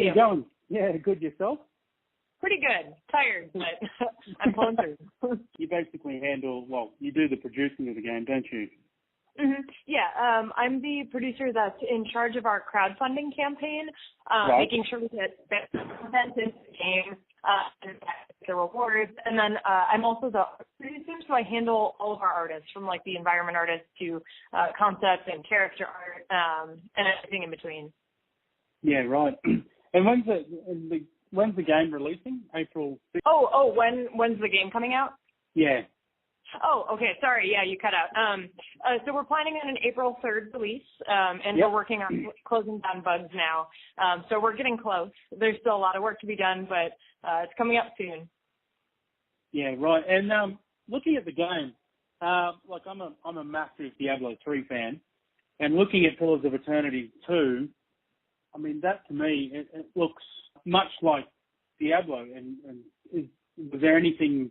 you? you going? Yeah, good yourself? Pretty good. Tired, but I'm pulling through. You basically you do the producing of the game, don't you? Mm-hmm. Yeah, I'm the producer that's in charge of our crowdfunding campaign, Right. making sure we get better content into the game, and the rewards. And then I'm also the producer, so I handle all of our artists, from like the environment artists to concept and character art, and everything in between. Yeah, right. And when's the game releasing? April 6th? When's the game coming out? Yeah. Oh, okay. Sorry. Yeah, you cut out. So we're planning on an April 3rd release, and we're working on closing down bugs now. So we're getting close. There's still a lot of work to be done, but it's coming up soon. Yeah, right. And looking at the game, I'm a massive Diablo 3 fan, and looking at Pillars of Eternity 2, I mean, that to me, it looks much like Diablo. And was there anything,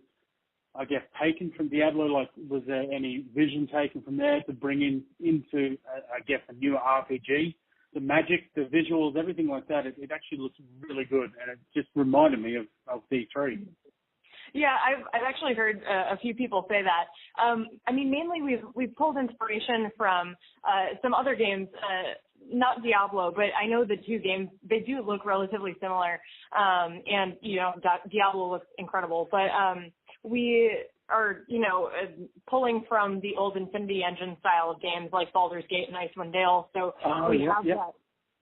I guess, taken from Diablo? Like, was there any vision taken from there to bring into, I guess, a newer RPG? The magic, the visuals, everything like that, it actually looks really good, and it just reminded me of D3. Yeah, I've actually heard a few people say that. I mean, mainly we've pulled inspiration from some other games, not Diablo, but I know the two games, they do look relatively similar. And, Diablo looks incredible, but we are, pulling from the old Infinity Engine style of games like Baldur's Gate and Icewind Dale. So we have that.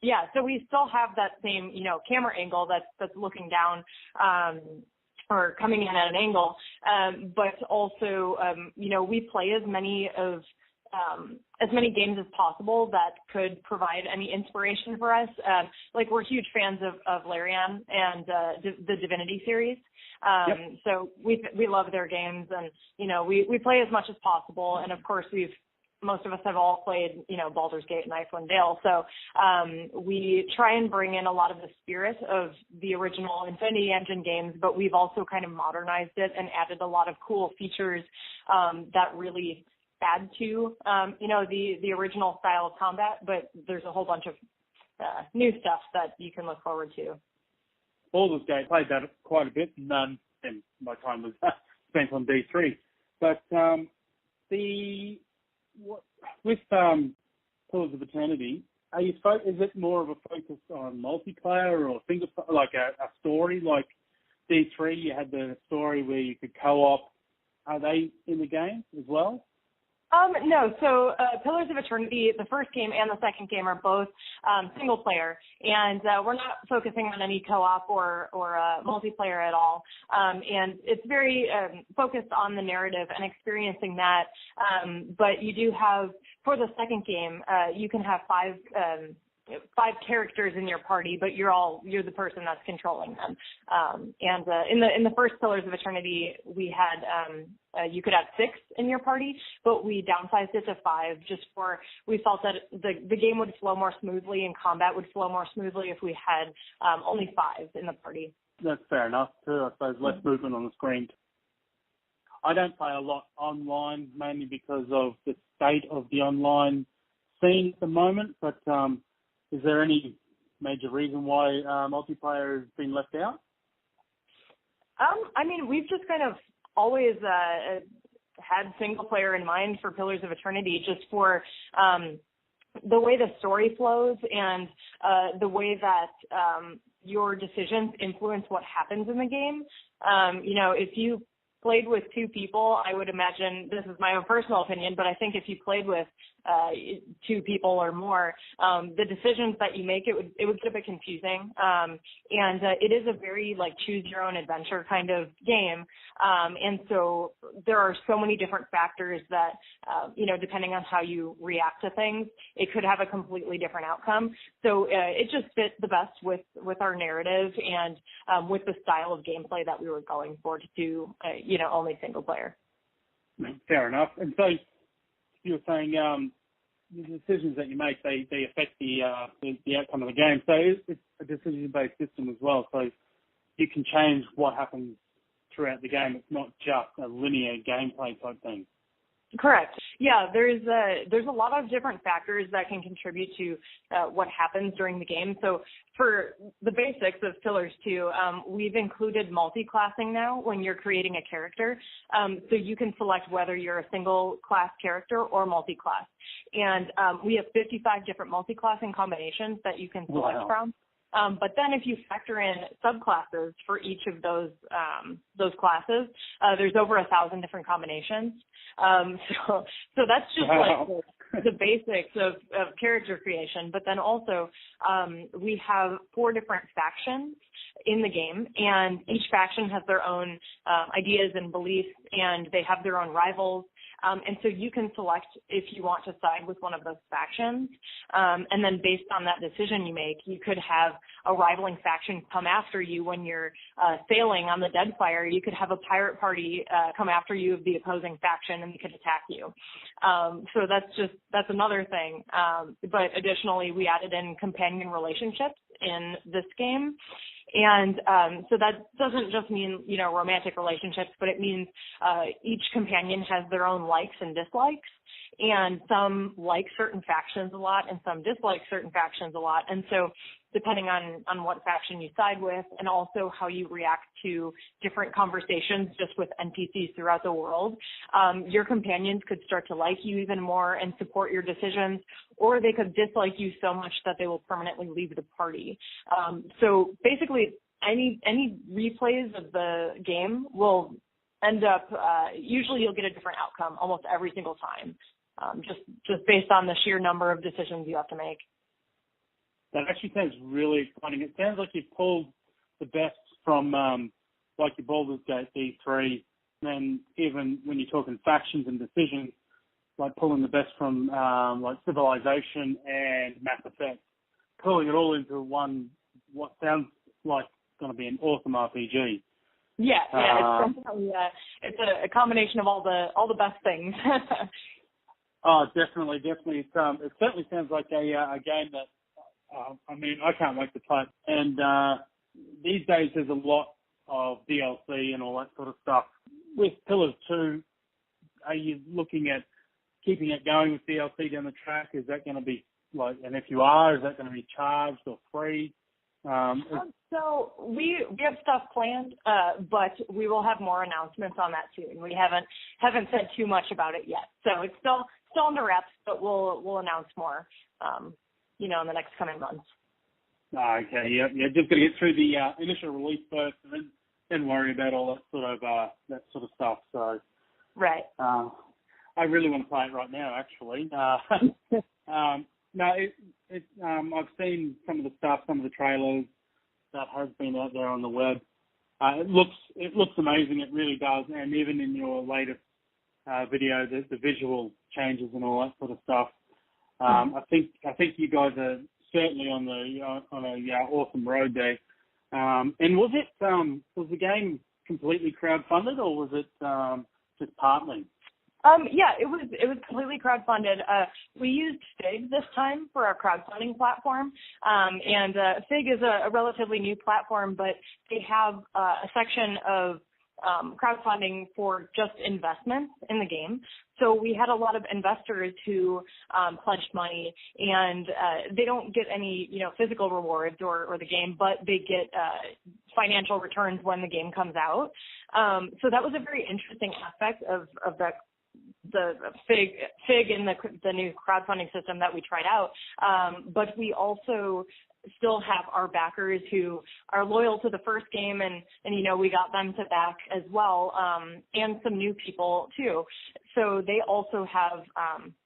Yeah, so we still have that same, camera angle that's looking down, or coming in at an angle, but also, we play as many games as possible that could provide any inspiration for us. We're huge fans of Larian and the Divinity series. So we love their games, and, we play as much as possible. And of course, most of us have all played, Baldur's Gate and Icewind Dale. So we try and bring in a lot of the spirit of the original Infinity Engine games, but we've also kind of modernized it and added a lot of cool features that really add to, the original style of combat. But there's a whole bunch of new stuff that you can look forward to. Baldur's Gate, played that quite a bit, and my time was spent on D3. But with Pillars of Eternity, is it more of a focus on multiplayer or single, like a story? Like D3, you had the story where you could co-op. Are they in the game as well? No. So Pillars of Eternity, the first game and the second game are both single player, and we're not focusing on any co-op or multiplayer at all. And it's very focused on the narrative and experiencing that. But you do have, for the second game, you can have five characters in your party, but you're the person that's controlling them. And in the first Pillars of Eternity, we had you could have 6 in your party, but we downsized it to 5. We felt that the game would flow more smoothly and combat would flow more smoothly if we had only 5 in the party. That's fair enough too. I suppose less movement on the screen. I don't play a lot online, mainly because of the state of the online scene at the moment, but is there any major reason why multiplayer has been left out? I mean, we've just kind of always had single player in mind for Pillars of Eternity, just for the way the story flows and the way that your decisions influence what happens in the game. If you played with 2 people, I would imagine, this is my own personal opinion, but I think if you played with 2 people or more, the decisions that you make, it would get a bit confusing. And it is a very choose your own adventure kind of game. And so there are so many different factors that, depending on how you react to things, it could have a completely different outcome. So it just fit the best with our narrative and with the style of gameplay that we were going for, to do, only single player. Fair enough. And so you were saying the decisions that you make, they affect the outcome of the game. So it's a decision-based system as well. So you can change what happens throughout the game. It's not just a linear gameplay type thing. Correct. Yeah, there's a lot of different factors that can contribute to what happens during the game. So for the basics of Pillars 2, we've included multi-classing now when you're creating a character. So you can select whether you're a single class character or multi-class. And we have 55 different multi-classing combinations that you can select from. But then if you factor in subclasses for each of those classes, there's over 1,000 different combinations. So that's just like the basics of character creation. But then also we have 4 different factions in the game, and each faction has their own ideas and beliefs, and they have their own rivals. And so you can select if you want to side with one of those factions. And then based on that decision you make, you could have a rivaling faction come after you when you're sailing on the Deadfire. You could have a pirate party come after you of the opposing faction, and they could attack you. So that's another thing. But additionally, we added in companion relationships in this game. And so that doesn't just mean, romantic relationships, but it means each companion has their own likes and dislikes. And some like certain factions a lot and some dislike certain factions a lot. And so depending on what faction you side with and also how you react to different conversations just with NPCs throughout the world, your companions could start to like you even more and support your decisions, or they could dislike you so much that they will permanently leave the party. So basically any replays of the game will end up, usually you'll get a different outcome almost every single time. Just based on the sheer number of decisions you have to make. That actually sounds really exciting. It sounds like you've pulled the best from, like your Baldur's Gate D3, and even when you're talking factions and decisions, like pulling the best from like Civilization and Mass Effect, pulling it all into one, what sounds like going to be an awesome RPG. Yeah, it's definitely it's a combination of all the best things. Oh, definitely. It certainly sounds like a game that, I can't wait to play. And these days there's a lot of DLC and all that sort of stuff. With Pillars 2, are you looking at keeping it going with DLC down the track? Is that going to be and if you are, is that going to be charged or free? So we have stuff planned, but we will have more announcements on that soon. We haven't said too much about it yet. So it's still in the reps, but we'll announce more, in the next coming months. Okay, yeah, just going to get through the initial release first, and then worry about all that sort of stuff. So, right. I really want to play it right now, actually. No, I've seen some of the stuff, some of the trailers that has been out there on the web. It looks amazing. It really does. And even in your latest video, the visual changes and all that sort of stuff. I think you guys are certainly on a awesome road there. And was the game completely crowdfunded, or was it just partly? Yeah, it was completely crowdfunded. We used Fig this time for our crowdfunding platform. And Fig is a relatively new platform, but they have a section of crowdfunding for just investments in the game. So we had a lot of investors who pledged money, and they don't get any, physical rewards or the game, but they get financial returns when the game comes out. So that was a very interesting aspect of the Fig in the new crowdfunding system that we tried out. But we also still have our backers who are loyal to the first game, and we got them to back as well, and some new people too. So they also have,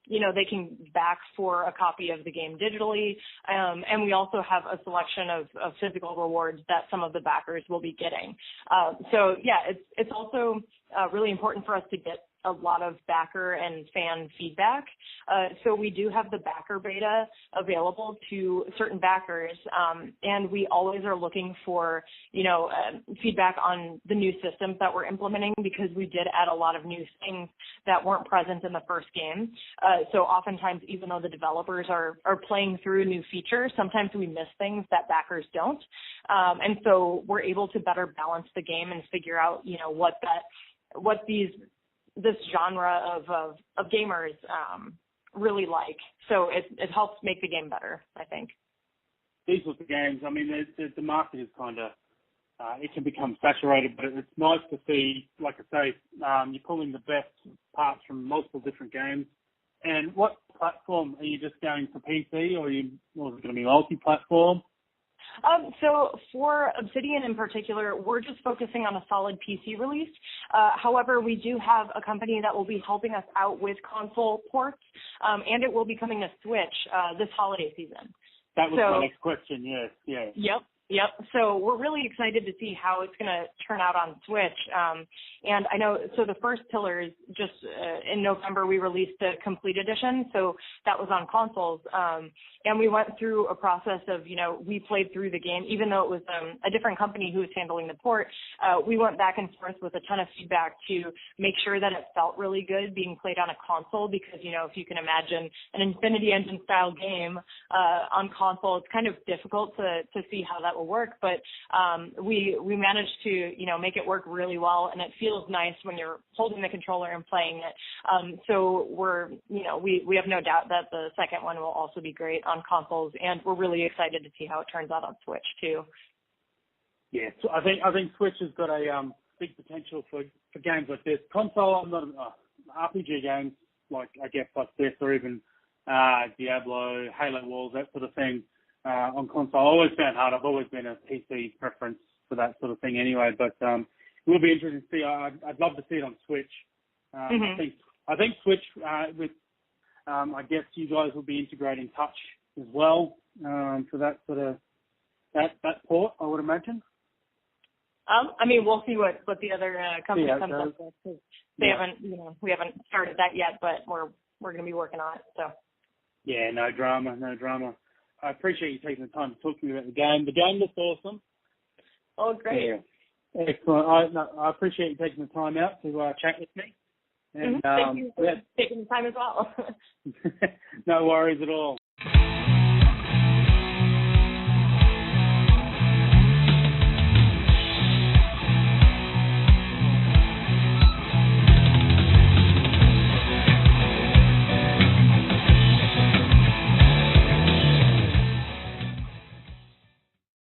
they can back for a copy of the game digitally, and we also have a selection of physical rewards that some of the backers will be getting. So yeah, it's also really important for us to get a lot of backer and fan feedback. So we do have the backer beta available to certain backers. And we always are looking for, feedback on the new systems that we're implementing, because we did add a lot of new things that weren't present in the first game. So oftentimes, even though the developers are playing through new features, sometimes we miss things that backers don't. And so we're able to better balance the game and figure out, what these this genre of gamers really like. So it helps make the game better, I think. These sorts of games, I mean, the market is kind of, it can become saturated, but it's nice to see, like I say, you're pulling the best parts from multiple different games. And what platform are you just going for PC, or is it going to be multi-platform? So for Obsidian in particular, we're just focusing on a solid PC release. However, we do have a company that will be helping us out with console ports, and it will be coming to Switch this holiday season. That was my next question, yes. Yep. So we're really excited to see how it's going to turn out on Switch. And I know, so the first Pillars, just in November, we released the Complete Edition. So that was on consoles. And we went through a process of, we played through the game, even though it was a different company who was handling the port. We went back and forth with a ton of feedback to make sure that it felt really good being played on a console because, if you can imagine an Infinity Engine style game on console, it's kind of difficult to see how that will work. But we managed to, make it work really well, and it feels nice when you're holding the controller and playing it. So we have no doubt that the second one will also be great on consoles, and we're really excited to see how it turns out on Switch too. Yeah, so I think Switch has got a big potential for games like this. Console, I'm not RPG games like this, or even Diablo, Halo Wars, that sort of thing. On console, I always found hard. I've always been a PC preference for that sort of thing anyway. But it will be interesting to see. I'd love to see it on Switch. I think Switch with I guess you guys will be integrating Touch as well for that sort of that port, I would imagine. We'll see what the other company comes up with. Cause they haven't, we haven't started that yet, but we're going to be working on it. So. Yeah, no drama. I appreciate you taking the time to talk to me about the game. The game looks awesome. Oh, great. Yeah. Excellent. I appreciate you taking the time out to chat with me. And, Thank you for taking the time as well. No worries at all.